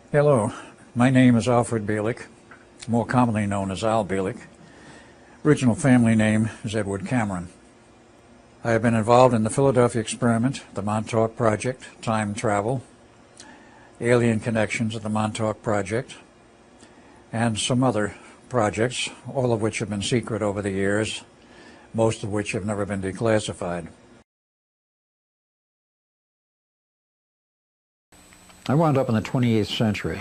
Hello, my name is Alfred Bielek, more commonly known as Al Bielek. Original family name is Edward Cameron. I have been involved in the Philadelphia Experiment, the Montauk Project, time travel, alien connections at the Montauk Project, and some other projects, all of which have been secret over the years, most of which have never been declassified. I wound up in the 28th century,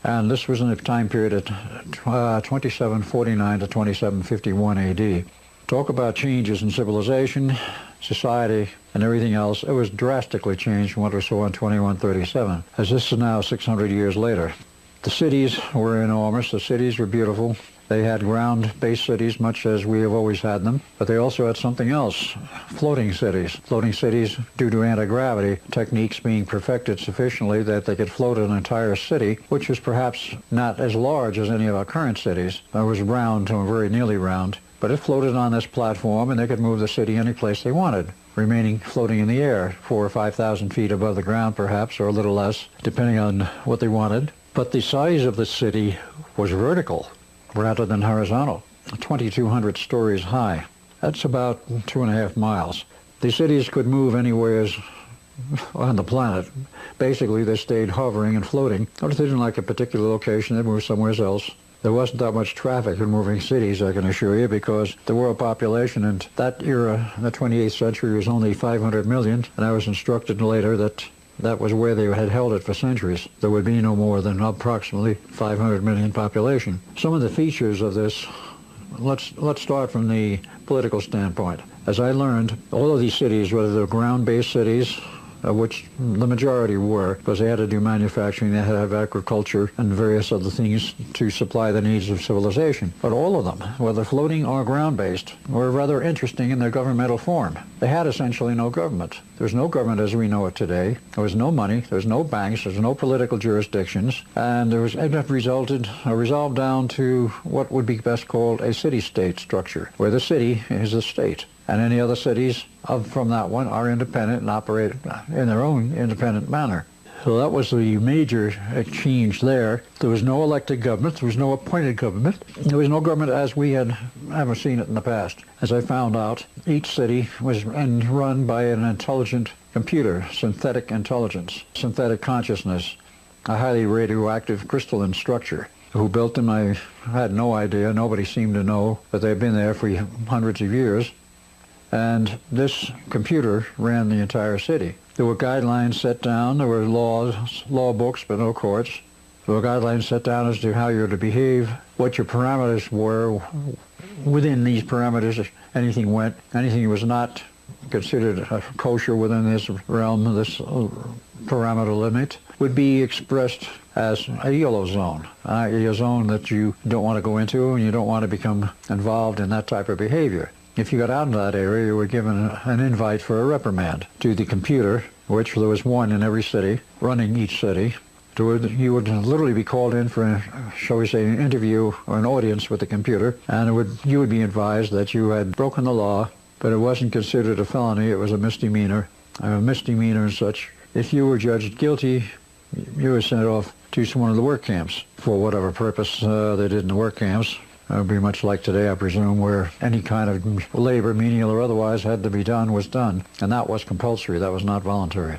and this was in the time period of 2749 to 2751 AD. Talk about changes in civilization, society, and everything else. It was drastically changed from what we saw in 2137, as this is now 600 years later. The cities were enormous. The cities were beautiful. They had ground-based cities, much as we have always had them, but they also had something else, floating cities. Floating cities, due to anti-gravity techniques being perfected sufficiently that they could float an entire city, which was perhaps not as large as any of our current cities. It was round, or very nearly round, but it floated on this platform, and they could move the city any place they wanted, remaining floating in the air, 4,000 or 5,000 feet above the ground perhaps, or a little less, depending on what they wanted. But the size of the city was vertical rather than horizontal, 2,200 stories high. That's about 2.5 miles. The cities could move anywhere on the planet. Basically, they stayed hovering and floating. Or if they didn't like a particular location, they moved somewhere else. There wasn't that much traffic in moving cities, I can assure you, because the world population in that era, the 28th century, was only 500 million, and I was instructed later that that was where they had held it for centuries. There would be no more than approximately 500 million population. Some of the features of this, let's start from the political standpoint. As I learned, all of these cities, whether they're ground-based cities, which the majority were, because they had to do manufacturing, they had to have agriculture and various other things to supply the needs of civilization. But all of them, whether floating or ground-based, were rather interesting in their governmental form. They had essentially no government. There was no government as we know it today. There was no money, there was no banks, there was no political jurisdictions, and it resolved down to what would be best called a city-state structure, where the city is the state. And any other cities from that one are independent and operate in their own independent manner. So that was the major change there. There was no elected government. There was no appointed government. There was no government as we had ever seen it in the past. As I found out, each city was run by an intelligent computer, synthetic intelligence, synthetic consciousness, a highly radioactive crystalline structure. Who built them, I had no idea. Nobody seemed to know, but they've been there for hundreds of years. And this computer ran the entire city. There were guidelines set down, there were law books, but no courts. There were guidelines set down as to how you're to behave, what your parameters were. Within these parameters, anything went. Anything was not considered kosher within this realm, this parameter limit, would be expressed as a yellow zone, a zone that you don't want to go into and you don't want to become involved in that type of behavior. If you got out into that area, you were given an invite for a reprimand to the computer, which there was one in every city, running each city. You would literally be called in for, shall we say, an interview or an audience with the computer, and you would be advised that you had broken the law, but it wasn't considered a felony, it was a misdemeanor. And such. If you were judged guilty, you were sent off to one of the work camps for whatever purpose they did in the work camps. It would be much like today, I presume, where any kind of labor, menial or otherwise, had to be done was done. And that was compulsory. That was not voluntary.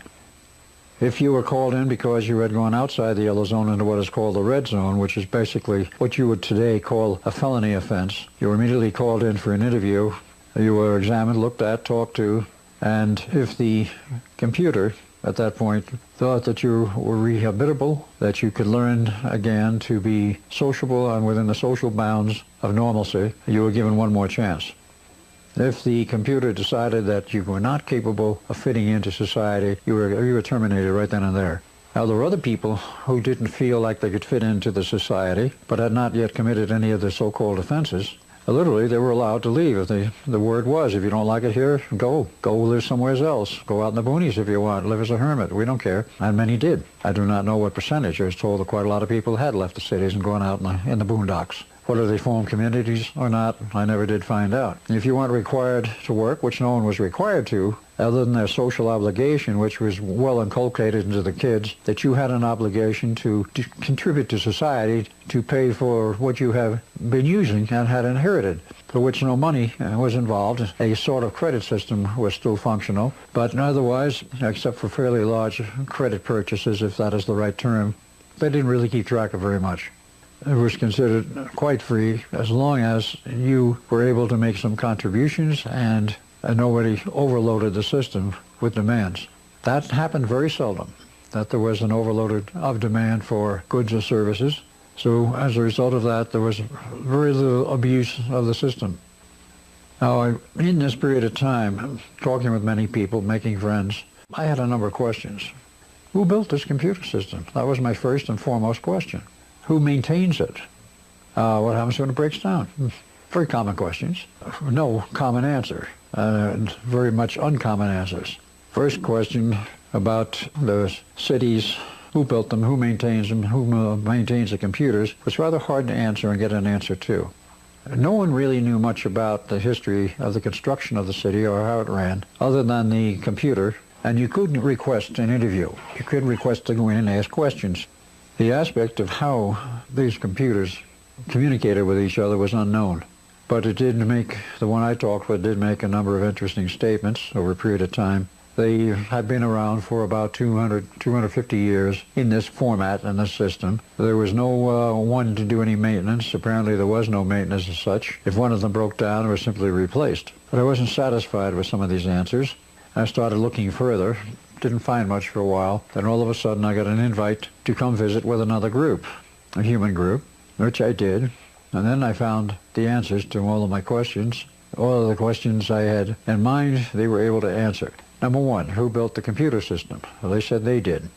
If you were called in because you had gone outside the yellow zone into what is called the red zone, which is basically what you would today call a felony offense, you were immediately called in for an interview. You were examined, looked at, talked to, and if the computer at that point thought that you were rehabilitable, that you could learn again to be sociable and within the social bounds of normalcy, you were given one more chance. If the computer decided that you were not capable of fitting into society, you were terminated right then and there. Now, there were other people who didn't feel like they could fit into the society, but had not yet committed any of the so-called offenses. Literally, they were allowed to leave. The word was, if you don't like it here, go live somewhere else. Go out in the boonies if you want, live as a hermit. We don't care. And many did. I do not know what percentage. I was told that quite a lot of people had left the cities and gone out in the boondocks. Whether they formed communities or not, I never did find out. If you weren't required to work, which no one was required to, other than their social obligation, which was well inculcated into the kids, that you had an obligation to contribute to society, to pay for what you have been using and had inherited, for which no money was involved. A sort of credit system was still functional, but otherwise, except for fairly large credit purchases, if that is the right term, they didn't really keep track of very much. It was considered quite free as long as you were able to make some contributions and nobody overloaded the system with demands. That happened very seldom, that there was an overload of demand for goods or services. So as a result of that, there was very little abuse of the system. Now, in this period of time, talking with many people, making friends, I had a number of questions. Who built this computer system? That was my first and foremost question. Who maintains it? What happens when it breaks down? Very common questions. No common answer. And very much uncommon answers. First question about the cities, who built them, who maintains them, who maintains the computers, was rather hard to answer and get an answer to. No one really knew much about the history of the construction of the city or how it ran, other than the computer, and you couldn't request an interview. You could request to go in and ask questions. The aspect of how these computers communicated with each other was unknown. But it did make, the one I talked with did make a number of interesting statements over a period of time. They had been around for about 250 years in this format and this system. There was no one to do any maintenance. Apparently there was no maintenance as such. If one of them broke down, it was simply replaced. But I wasn't satisfied with some of these answers. I started looking further. Didn't find much for a while. Then all of a sudden I got an invite to come visit with another group, a human group, which I did. And then I found the answers to all of my questions. All of the questions I had in mind, they were able to answer. Number one, who built the computer system? Well, they said they did.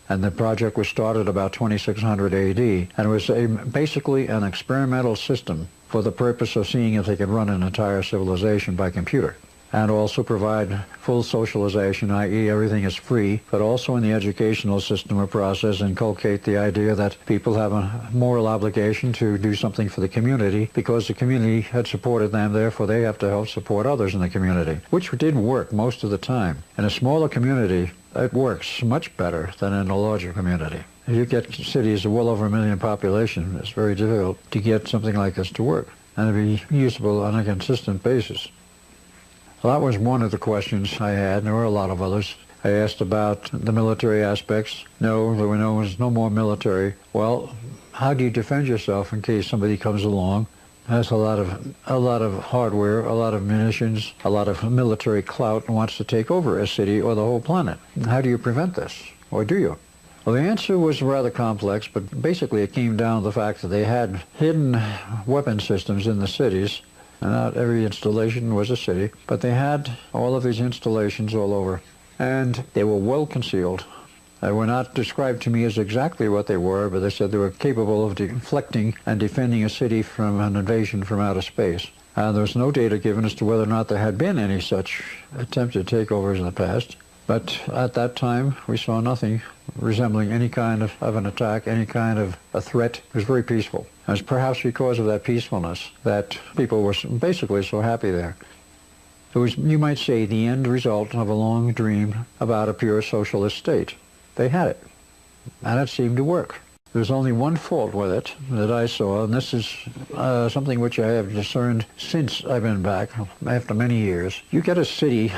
And the project was started about 2600 AD, and it was basically an experimental system for the purpose of seeing if they could run an entire civilization by computer, and also provide full socialization, i.e. everything is free, but also in the educational system or process inculcate the idea that people have a moral obligation to do something for the community because the community had supported them, therefore they have to help support others in the community, which did work most of the time. In a smaller community, it works much better than in a larger community. If you get cities of well over 1 million population, it's very difficult to get something like this to work and to be usable on a consistent basis. Well, that was one of the questions I had. There were a lot of others. I asked about the military aspects. No, there was no more military. Well, how do you defend yourself in case somebody comes along, has a lot of hardware, a lot of munitions, a lot of military clout, and wants to take over a city or the whole planet? How do you prevent this? Or do you? Well, the answer was rather complex, but basically it came down to the fact that they had hidden weapon systems in the cities. And not every installation was a city, but they had all of these installations all over. And they were well concealed. They were not described to me as exactly what they were, but they said they were capable of deflecting and defending a city from an invasion from outer space. And there was no data given as to whether or not there had been any such attempted takeovers in the past. But at that time, we saw nothing resembling any kind of an attack, any kind of a threat. It was very peaceful. And it's perhaps because of that peacefulness that people were basically so happy there. It was, you might say, the end result of a long dream about a pure socialist state. They had it, and it seemed to work. There's only one fault with it that I saw, and this is something which I have discerned since I've been back, after many years. You get a city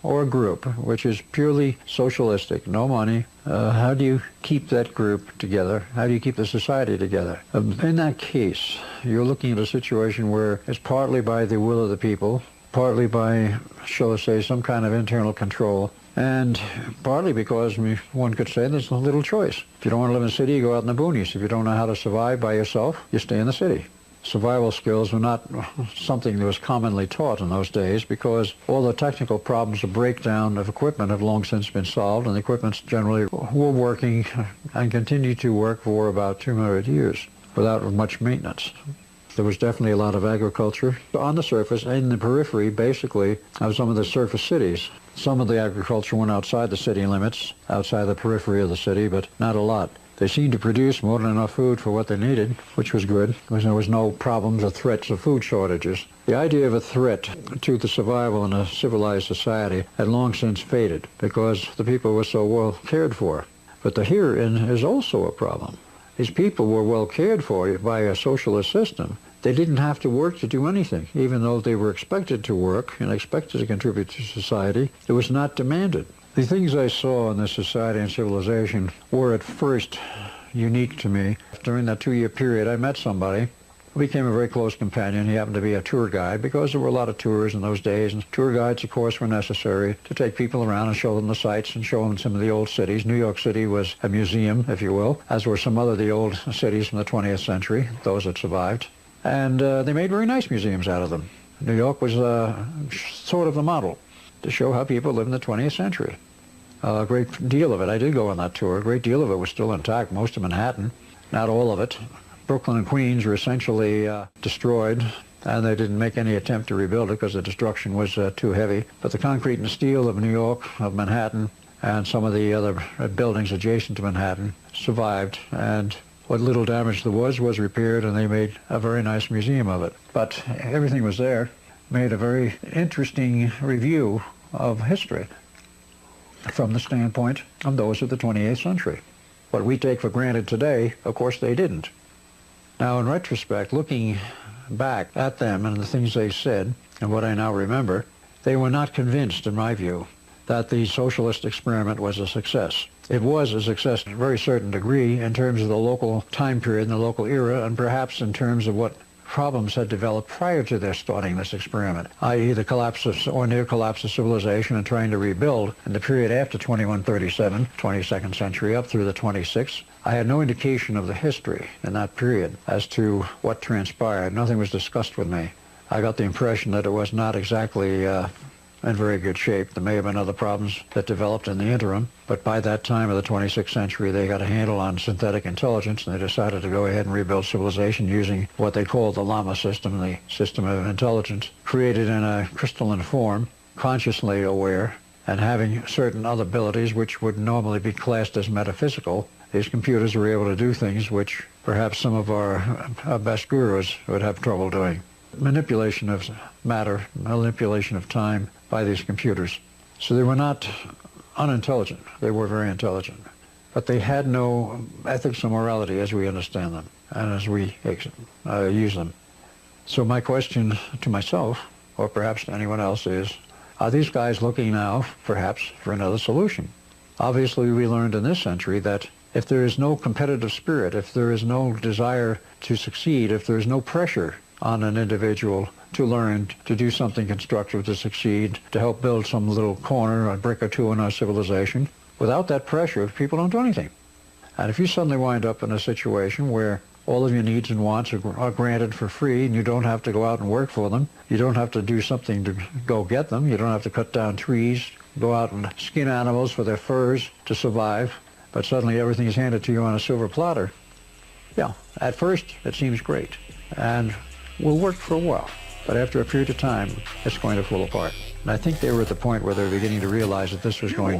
or a group which is purely socialistic, no money. How do you keep that group together? How do you keep the society together? In that case, you're looking at a situation where it's partly by the will of the people, partly by, shall I say, some kind of internal control, and partly because one could say there's little choice. If you don't want to live in a city, you go out in the boonies. If you don't know how to survive by yourself, you stay in the city. Survival skills were not something that was commonly taught in those days because all the technical problems of breakdown of equipment have long since been solved, and the equipments generally were working and continue to work for about 200 years without much maintenance. There was definitely a lot of agriculture on the surface, in the periphery, basically, of some of the surface cities. Some of the agriculture went outside the city limits, outside the periphery of the city, but not a lot. They seemed to produce more than enough food for what they needed, which was good, because there was no problems or threats of food shortages. The idea of a threat to the survival in a civilized society had long since faded because the people were so well cared for. But the herein is also a problem. These people were well cared for by a socialist system. They didn't have to work to do anything, even though they were expected to work and expected to contribute to society. It was not demanded. The things I saw in this society and civilization were at first unique to me. During that 2-year period, I met somebody who became a very close companion. He happened to be a tour guide because there were a lot of tours in those days, and tour guides, of course, were necessary to take people around and show them the sights and show them some of the old cities. New York City was a museum, if you will, as were some other of the old cities from the 20th century, those that survived. And they made very nice museums out of them. New York was sort of the model to show how people lived in the 20th century. A great deal of it, I did go on that tour, a great deal of it was still intact, most of Manhattan, not all of it. Brooklyn and Queens were essentially destroyed, and they didn't make any attempt to rebuild it because the destruction was too heavy. But the concrete and steel of New York, of Manhattan, and some of the other buildings adjacent to Manhattan survived, and what little damage there was repaired, and they made a very nice museum of it. But everything was there, made a very interesting review of history from the standpoint of those of the 28th century. What we take for granted today, of course, they didn't. Now, in retrospect, looking back at them and the things they said, and what I now remember, they were not convinced, in my view, that the socialist experiment was a success. It was a success to a very certain degree in terms of the local time period and the local era, and perhaps in terms of what problems had developed prior to their starting this experiment, i.e. the collapse of, or near collapse of civilization and trying to rebuild in the period after 2137, 22nd century, up through the 26th. I had no indication of the history in that period as to what transpired. Nothing was discussed with me. I got the impression that it was not exactly in very good shape. There may have been other problems that developed in the interim, but by that time of the 26th century, they got a handle on synthetic intelligence, and they decided to go ahead and rebuild civilization using what they called the Lama system, the system of intelligence, created in a crystalline form, consciously aware, and having certain other abilities which would normally be classed as metaphysical. These computers were able to do things which perhaps some of our best gurus would have trouble doing. Manipulation of matter, manipulation of time by these computers. So they were not unintelligent. They were very intelligent. But they had no ethics or morality as we understand them and as we use them. So my question to myself, or perhaps to anyone else, is, are these guys looking now, perhaps, for another solution? Obviously, we learned in this century that if there is no competitive spirit, if there is no desire to succeed, if there is no pressure on an individual to learn, to do something constructive, to succeed, to help build some little corner, a brick or two in our civilization, without that pressure, people don't do anything. And if you suddenly wind up in a situation where all of your needs and wants are granted for free, and you don't have to go out and work for them, you don't have to do something to go get them, you don't have to cut down trees, go out and skin animals for their furs to survive, but suddenly everything is handed to you on a silver platter. Yeah, at first it seems great, and will work for a while, but after a period of time, it's going to fall apart. And I think they were at the point where they were beginning to realize that this was going to